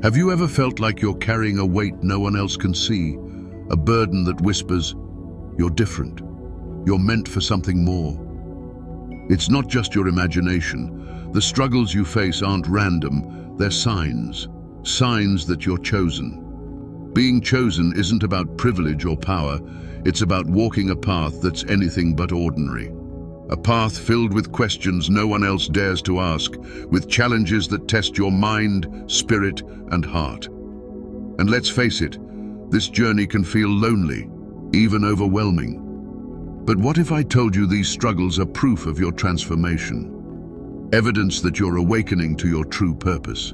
Have you ever felt like you're carrying a weight no one else can see? A burden that whispers, "You're different. You're meant for something more." It's not just your imagination. The struggles you face aren't random, they're signs. Signs that you're chosen. Being chosen isn't about privilege or power, it's about walking a path that's anything but ordinary. A path filled with questions no one else dares to ask, with challenges that test your mind, spirit, and heart. And let's face it, this journey can feel lonely, even overwhelming. But what if I told you these struggles are proof of your transformation? Evidence that you're awakening to your true purpose.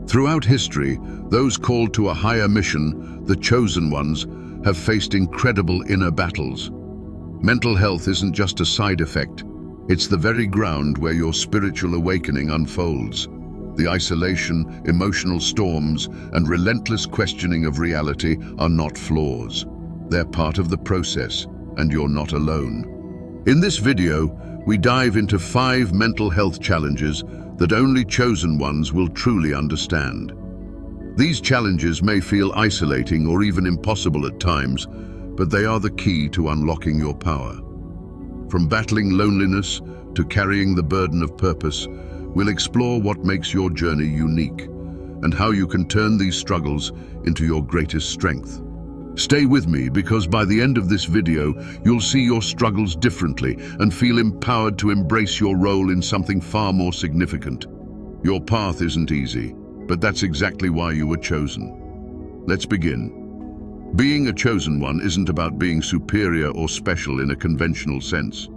Throughout history, those called to a higher mission, the chosen ones, have faced incredible inner battles. Mental health isn't just a side effect, it's the very ground where your spiritual awakening unfolds. The isolation, emotional storms, and relentless questioning of reality are not flaws. They're part of the process, and you're not alone. In this video, we dive into 5 mental health challenges that only chosen ones will truly understand. These challenges may feel isolating or even impossible at times, but they are the key to unlocking your power. From battling loneliness to carrying the burden of purpose, we'll explore what makes your journey unique and how you can turn these struggles into your greatest strength. Stay with me, because by the end of this video, you'll see your struggles differently and feel empowered to embrace your role in something far more significant. Your path isn't easy, but that's exactly why you were chosen. Let's begin. Being a chosen one isn't about being superior or special in a conventional sense.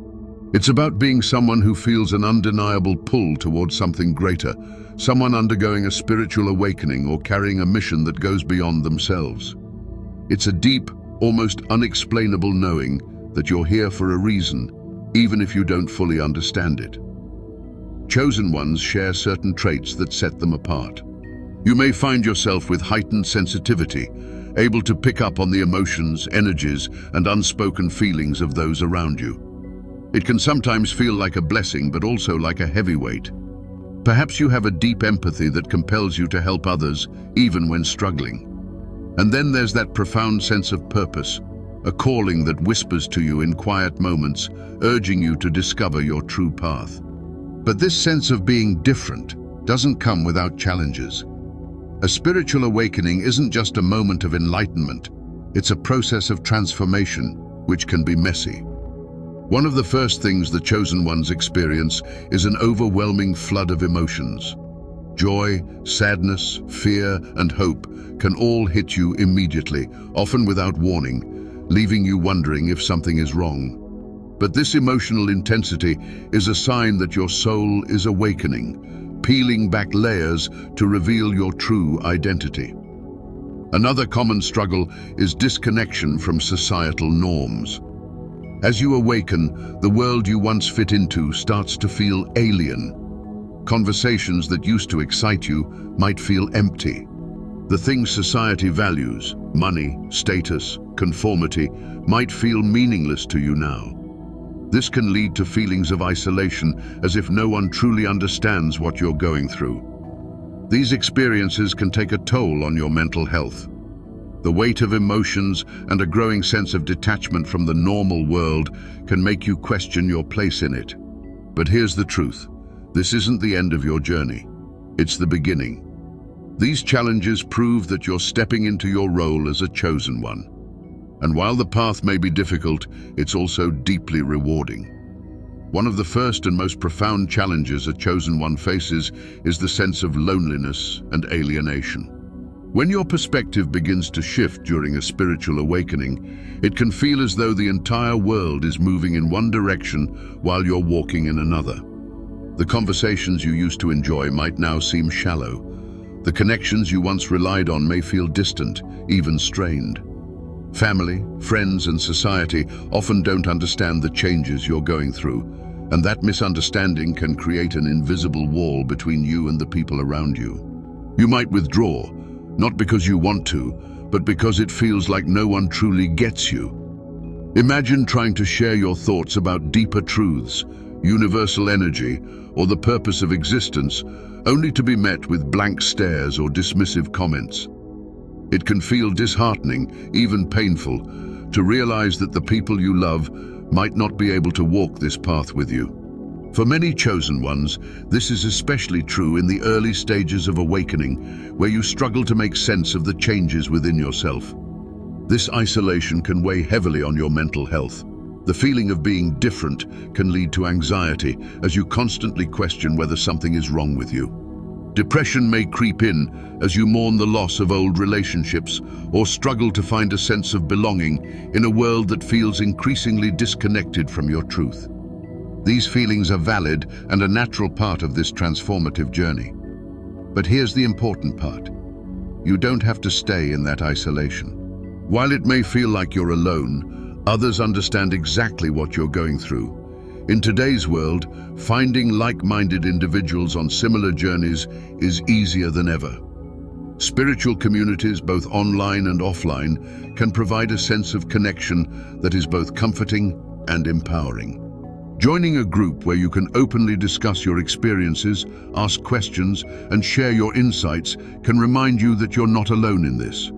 It's about being someone who feels an undeniable pull towards something greater, someone undergoing a spiritual awakening or carrying a mission that goes beyond themselves. It's a deep, almost unexplainable knowing that you're here for a reason, even if you don't fully understand it. Chosen ones share certain traits that set them apart. You may find yourself with heightened sensitivity, able to pick up on the emotions, energies, and unspoken feelings of those around you. It can sometimes feel like a blessing, but also like a heavy weight. Perhaps you have a deep empathy that compels you to help others, even when struggling. And then there's that profound sense of purpose, a calling that whispers to you in quiet moments, urging you to discover your true path. But this sense of being different doesn't come without challenges. A spiritual awakening isn't just a moment of enlightenment, it's a process of transformation, which can be messy. One of the first things the chosen ones experience is an overwhelming flood of emotions. Joy, sadness, fear, and hope can all hit you immediately, often without warning, leaving you wondering if something is wrong. But this emotional intensity is a sign that your soul is awakening, peeling back layers to reveal your true identity. Another common struggle is disconnection from societal norms. As you awaken, the world you once fit into starts to feel alien. Conversations that used to excite you might feel empty. The things society values, money, status, conformity, might feel meaningless to you now. This can lead to feelings of isolation, as if no one truly understands what you're going through. These experiences can take a toll on your mental health. The weight of emotions and a growing sense of detachment from the normal world can make you question your place in it. But here's the truth. This isn't the end of your journey. It's the beginning. These challenges prove that you're stepping into your role as a chosen one. And while the path may be difficult, it's also deeply rewarding. One of the first and most profound challenges a chosen one faces is the sense of loneliness and alienation. When your perspective begins to shift during a spiritual awakening, it can feel as though the entire world is moving in one direction while you're walking in another. The conversations you used to enjoy might now seem shallow. The connections you once relied on may feel distant, even strained. Family, friends, and society often don't understand the changes you're going through, and that misunderstanding can create an invisible wall between you and the people around you. You might withdraw, not because you want to, but because it feels like no one truly gets you. Imagine trying to share your thoughts about deeper truths, universal energy, or the purpose of existence, only to be met with blank stares or dismissive comments. It can feel disheartening, even painful, to realize that the people you love might not be able to walk this path with you. For many chosen ones, this is especially true in the early stages of awakening, where you struggle to make sense of the changes within yourself. This isolation can weigh heavily on your mental health. The feeling of being different can lead to anxiety as you constantly question whether something is wrong with you. Depression may creep in as you mourn the loss of old relationships or struggle to find a sense of belonging in a world that feels increasingly disconnected from your truth. These feelings are valid and a natural part of this transformative journey. But here's the important part. You don't have to stay in that isolation. While it may feel like you're alone, others understand exactly what you're going through. In today's world, finding like-minded individuals on similar journeys is easier than ever. Spiritual communities, both online and offline, can provide a sense of connection that is both comforting and empowering. Joining a group where you can openly discuss your experiences, ask questions, and share your insights can remind you that you're not alone in this.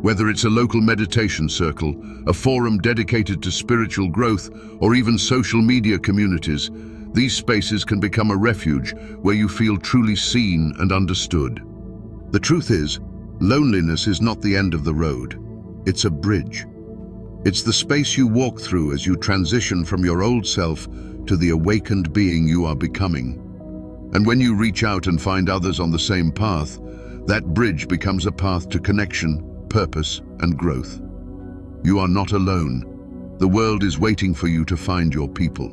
Whether it's a local meditation circle, a forum dedicated to spiritual growth, or even social media communities, these spaces can become a refuge where you feel truly seen and understood. The truth is, loneliness is not the end of the road. It's a bridge. It's the space you walk through as you transition from your old self to the awakened being you are becoming. And when you reach out and find others on the same path, that bridge becomes a path to connection, purpose, and growth. You are not alone. The world is waiting for you to find your people.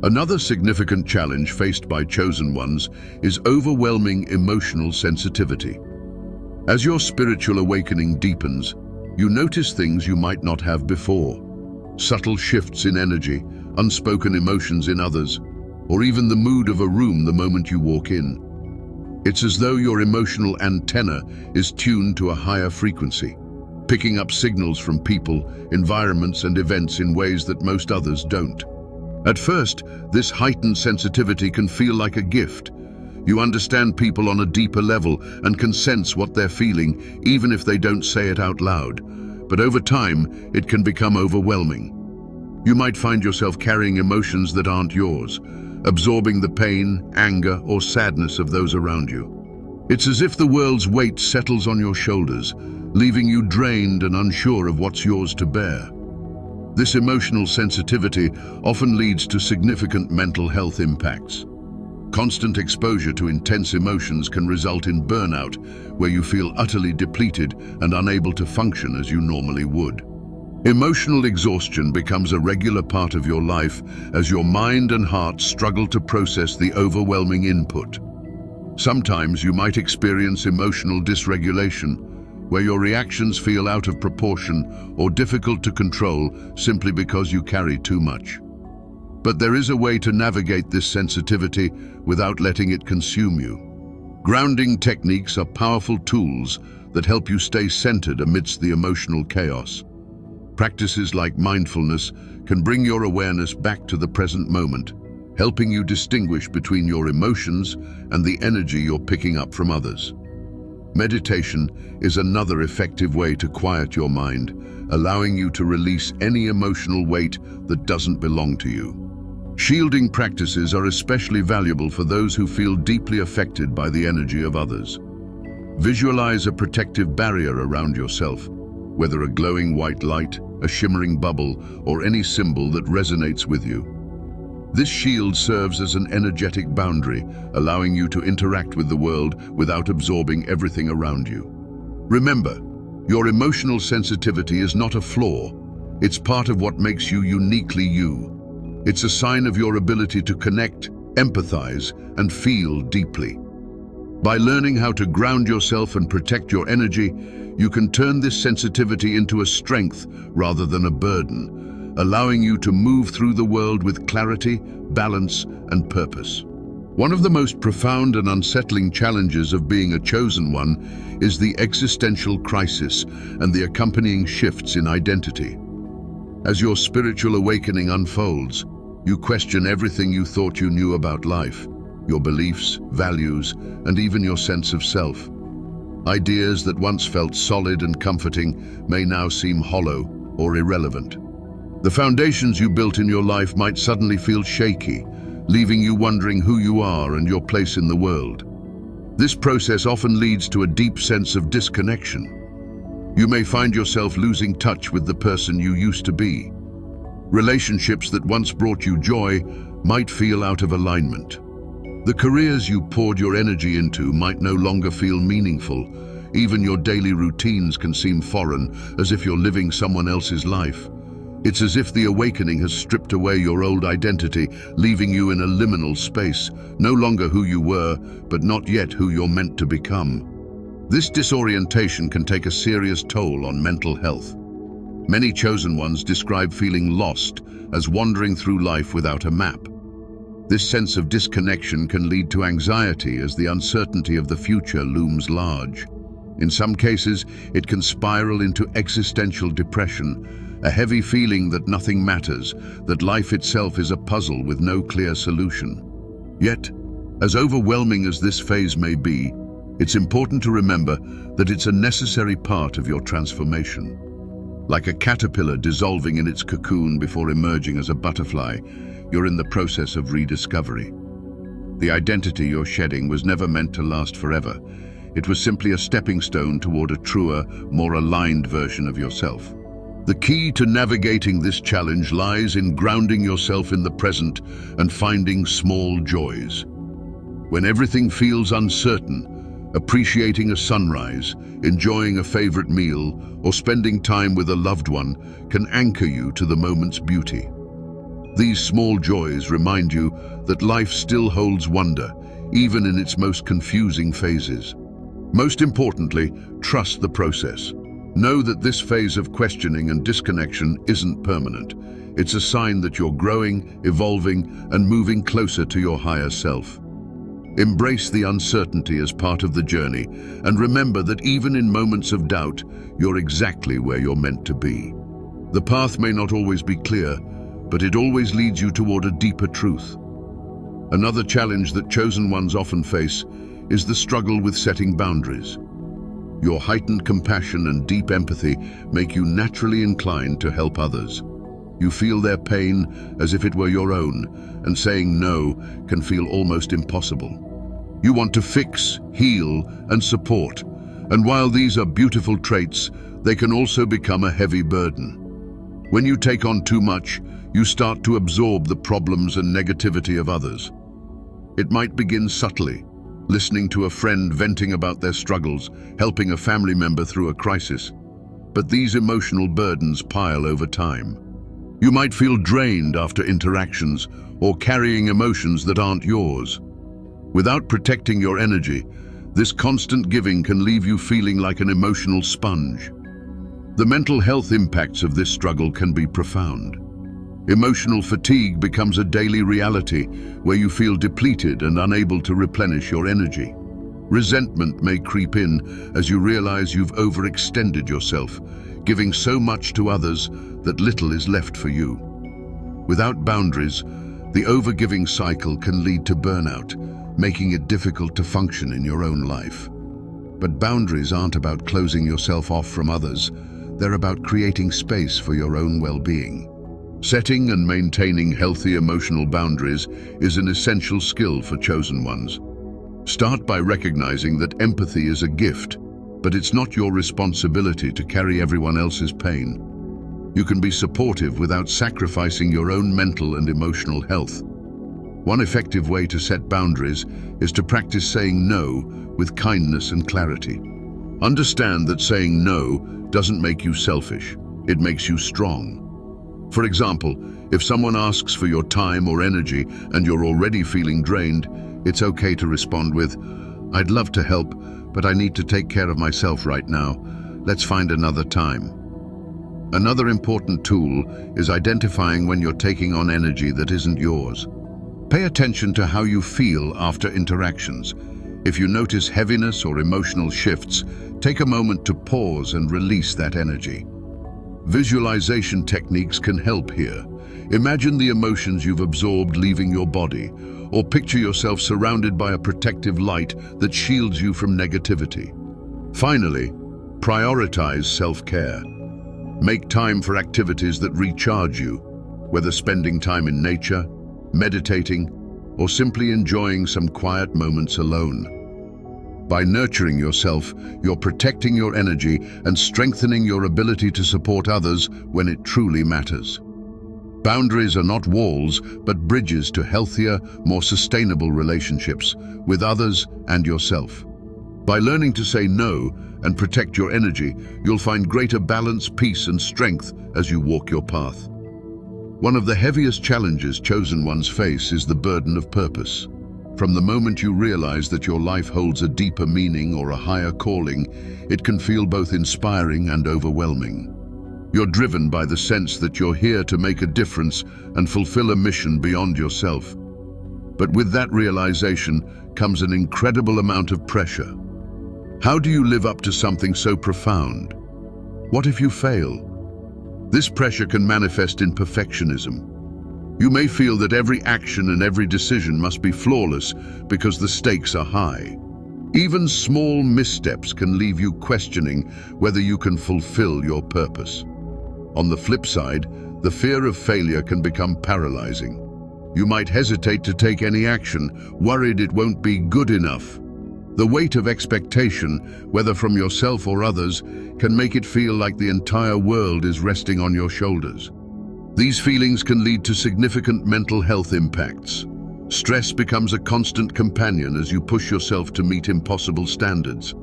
Another significant challenge faced by chosen ones is overwhelming emotional sensitivity. As your spiritual awakening deepens, you notice things you might not have before. Subtle shifts in energy, unspoken emotions in others, or even the mood of a room the moment you walk in. It's as though your emotional antenna is tuned to a higher frequency, picking up signals from people, environments, and events in ways that most others don't. At first, this heightened sensitivity can feel like a gift. You understand people on a deeper level and can sense what they're feeling, even if they don't say it out loud. But over time, it can become overwhelming. You might find yourself carrying emotions that aren't yours, absorbing the pain, anger, or sadness of those around you. It's as if the world's weight settles on your shoulders, leaving you drained and unsure of what's yours to bear. This emotional sensitivity often leads to significant mental health impacts. Constant exposure to intense emotions can result in burnout, where you feel utterly depleted and unable to function as you normally would. Emotional exhaustion becomes a regular part of your life as your mind and heart struggle to process the overwhelming input. Sometimes you might experience emotional dysregulation, where your reactions feel out of proportion or difficult to control simply because you carry too much. But there is a way to navigate this sensitivity without letting it consume you. Grounding techniques are powerful tools that help you stay centered amidst the emotional chaos. Practices like mindfulness can bring your awareness back to the present moment, helping you distinguish between your emotions and the energy you're picking up from others. Meditation is another effective way to quiet your mind, allowing you to release any emotional weight that doesn't belong to you. Shielding practices are especially valuable for those who feel deeply affected by the energy of others. Visualize a protective barrier around yourself, whether a glowing white light, a shimmering bubble, or any symbol that resonates with you. This shield serves as an energetic boundary, allowing you to interact with the world without absorbing everything around you. Remember, your emotional sensitivity is not a flaw. It's part of what makes you uniquely you. It's a sign of your ability to connect, empathize, and feel deeply. By learning how to ground yourself and protect your energy, you can turn this sensitivity into a strength rather than a burden, allowing you to move through the world with clarity, balance, and purpose. One of the most profound and unsettling challenges of being a chosen one is the existential crisis and the accompanying shifts in identity. As your spiritual awakening unfolds, You question everything you thought you knew about life, your beliefs, values, and even your sense of self. Ideas that once felt solid and comforting may now seem hollow or irrelevant. The foundations you built in your life might suddenly feel shaky, leaving you wondering who you are and your place in the world. This process often leads to a deep sense of disconnection. You may find yourself losing touch with the person you used to be. Relationships that once brought you joy might feel out of alignment. The careers you poured your energy into might no longer feel meaningful. Even your daily routines can seem foreign, as if you're living someone else's life. It's as if the awakening has stripped away your old identity, leaving you in a liminal space, no longer who you were, but not yet who you're meant to become. This disorientation can take a serious toll on mental health. Many chosen ones describe feeling lost as wandering through life without a map. This sense of disconnection can lead to anxiety as the uncertainty of the future looms large. In some cases, it can spiral into existential depression, a heavy feeling that nothing matters, that life itself is a puzzle with no clear solution. Yet, as overwhelming as this phase may be, it's important to remember that it's a necessary part of your transformation. Like a caterpillar dissolving in its cocoon before emerging as a butterfly, you're in the process of rediscovery. The identity you're shedding was never meant to last forever. It was simply a stepping stone toward a truer, more aligned version of yourself. The key to navigating this challenge lies in grounding yourself in the present and finding small joys. When everything feels uncertain, appreciating a sunrise, enjoying a favorite meal, or spending time with a loved one can anchor you to the moment's beauty. These small joys remind you that life still holds wonder, even in its most confusing phases. Most importantly, trust the process. Know that this phase of questioning and disconnection isn't permanent. It's a sign that you're growing, evolving, and moving closer to your higher self. Embrace the uncertainty as part of the journey, and remember that even in moments of doubt, you're exactly where you're meant to be. The path may not always be clear, but it always leads you toward a deeper truth. Another challenge that chosen ones often face is the struggle with setting boundaries. Your heightened compassion and deep empathy make you naturally inclined to help others. You feel their pain as if it were your own, and saying no can feel almost impossible. You want to fix, heal, and support, and while these are beautiful traits, they can also become a heavy burden. When you take on too much, you start to absorb the problems and negativity of others. It might begin subtly, listening to a friend venting about their struggles, helping a family member through a crisis. But these emotional burdens pile over time. You might feel drained after interactions or carrying emotions that aren't yours. Without protecting your energy, this constant giving can leave you feeling like an emotional sponge. The mental health impacts of this struggle can be profound. Emotional fatigue becomes a daily reality where you feel depleted and unable to replenish your energy. Resentment may creep in as you realize you've overextended yourself, giving so much to others that little is left for you. Without boundaries, the overgiving cycle can lead to burnout, making it difficult to function in your own life. But boundaries aren't about closing yourself off from others. They're about creating space for your own well-being. Setting and maintaining healthy emotional boundaries is an essential skill for chosen ones. Start by recognizing that empathy is a gift, but it's not your responsibility to carry everyone else's pain. You can be supportive without sacrificing your own mental and emotional health. One effective way to set boundaries is to practice saying no with kindness and clarity. Understand that saying no doesn't make you selfish, it makes you strong. For example, if someone asks for your time or energy and you're already feeling drained, it's okay to respond with, "I'd love to help, but I need to take care of myself right now. Let's find another time." Another important tool is identifying when you're taking on energy that isn't yours. Pay attention to how you feel after interactions. If you notice heaviness or emotional shifts, take a moment to pause and release that energy. Visualization techniques can help here. Imagine the emotions you've absorbed leaving your body, or picture yourself surrounded by a protective light that shields you from negativity. Finally, prioritize self-care. Make time for activities that recharge you, whether spending time in nature, meditating, or simply enjoying some quiet moments alone. By nurturing yourself, you're protecting your energy and strengthening your ability to support others when it truly matters. Boundaries are not walls, but bridges to healthier, more sustainable relationships with others and yourself. By learning to say no and protect your energy, you'll find greater balance, peace, and strength as you walk your path. One of the heaviest challenges chosen ones face is the burden of purpose. From the moment you realize that your life holds a deeper meaning or a higher calling, it can feel both inspiring and overwhelming. You're driven by the sense that you're here to make a difference and fulfill a mission beyond yourself. But with that realization comes an incredible amount of pressure. How do you live up to something so profound? What if you fail? This pressure can manifest in perfectionism. You may feel that every action and every decision must be flawless because the stakes are high. Even small missteps can leave you questioning whether you can fulfill your purpose. On the flip side, the fear of failure can become paralyzing. You might hesitate to take any action, worried it won't be good enough. The weight of expectation, whether from yourself or others, can make it feel like the entire world is resting on your shoulders. These feelings can lead to significant mental health impacts. Stress becomes a constant companion as you push yourself to meet impossible standards.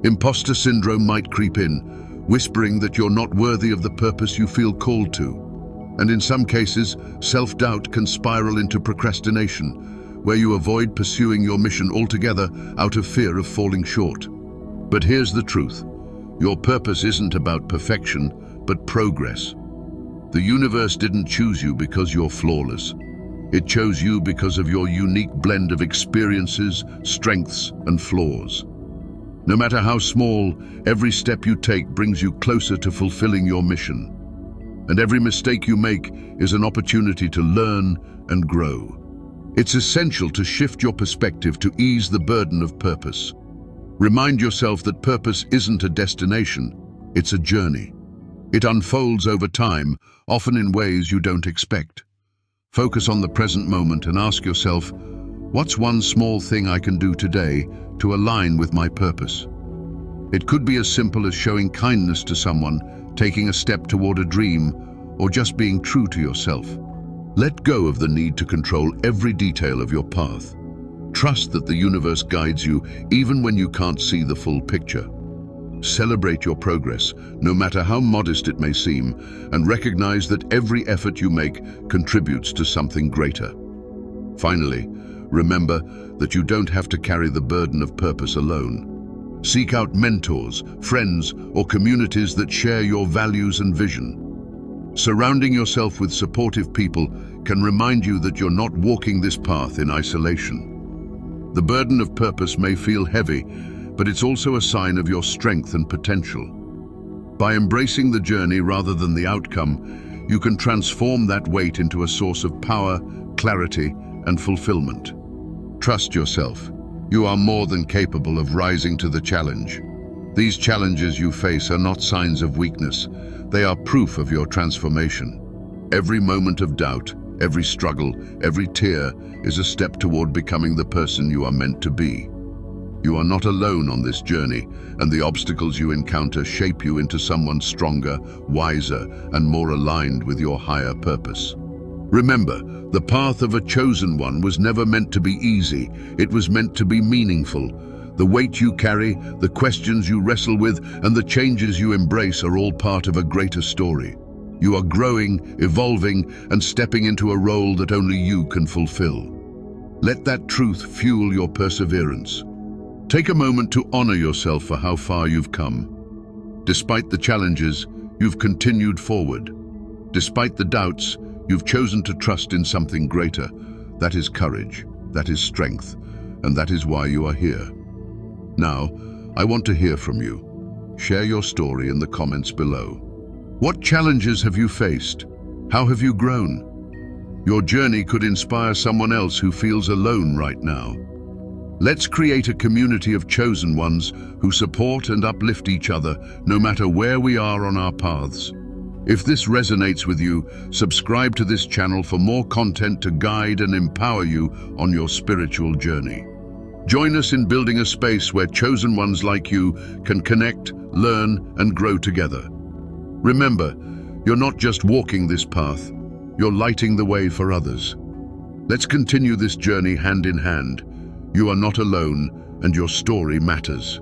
Imposter syndrome might creep in, whispering that you're not worthy of the purpose you feel called to. And in some cases, self-doubt can spiral into procrastination, where you avoid pursuing your mission altogether out of fear of falling short. But here's the truth. Your purpose isn't about perfection, but progress. The universe didn't choose you because you're flawless. It chose you because of your unique blend of experiences, strengths, and flaws. No matter how small, every step you take brings you closer to fulfilling your mission. And every mistake you make is an opportunity to learn and grow. It's essential to shift your perspective to ease the burden of purpose. Remind yourself that purpose isn't a destination, it's a journey. It unfolds over time, often in ways you don't expect. Focus on the present moment and ask yourself, what's one small thing I can do today to align with my purpose? It could be as simple as showing kindness to someone, taking a step toward a dream, or just being true to yourself. Let go of the need to control every detail of your path. Trust that the universe guides you even when you can't see the full picture. Celebrate your progress, no matter how modest it may seem, and recognize that every effort you make contributes to something greater. Finally, remember that you don't have to carry the burden of purpose alone. Seek out mentors, friends, or communities that share your values and vision. Surrounding yourself with supportive people can remind you that you're not walking this path in isolation. The burden of purpose may feel heavy, but it's also a sign of your strength and potential. By embracing the journey rather than the outcome, you can transform that weight into a source of power, clarity, and fulfillment. Trust yourself. You are more than capable of rising to the challenge. These challenges you face are not signs of weakness. They are proof of your transformation. Every moment of doubt, every struggle, every tear is a step toward becoming the person you are meant to be. You are not alone on this journey, and the obstacles you encounter shape you into someone stronger, wiser, and more aligned with your higher purpose. Remember, the path of a chosen one was never meant to be easy. It was meant to be meaningful. The weight you carry, the questions you wrestle with, and the changes you embrace are all part of a greater story. You are growing, evolving, and stepping into a role that only you can fulfill. Let that truth fuel your perseverance. Take a moment to honor yourself for how far you've come. Despite the challenges, you've continued forward. Despite the doubts, you've chosen to trust in something greater. That is courage, that is strength, and that is why you are here. Now, I want to hear from you. Share your story in the comments below. What challenges have you faced? How have you grown? Your journey could inspire someone else who feels alone right now. Let's create a community of chosen ones who support and uplift each other no matter where we are on our paths. If this resonates with you, subscribe to this channel for more content to guide and empower you on your spiritual journey. Join us in building a space where chosen ones like you can connect, learn, and grow together. Remember, you're not just walking this path, you're lighting the way for others. Let's continue this journey hand in hand. You are not alone, and your story matters.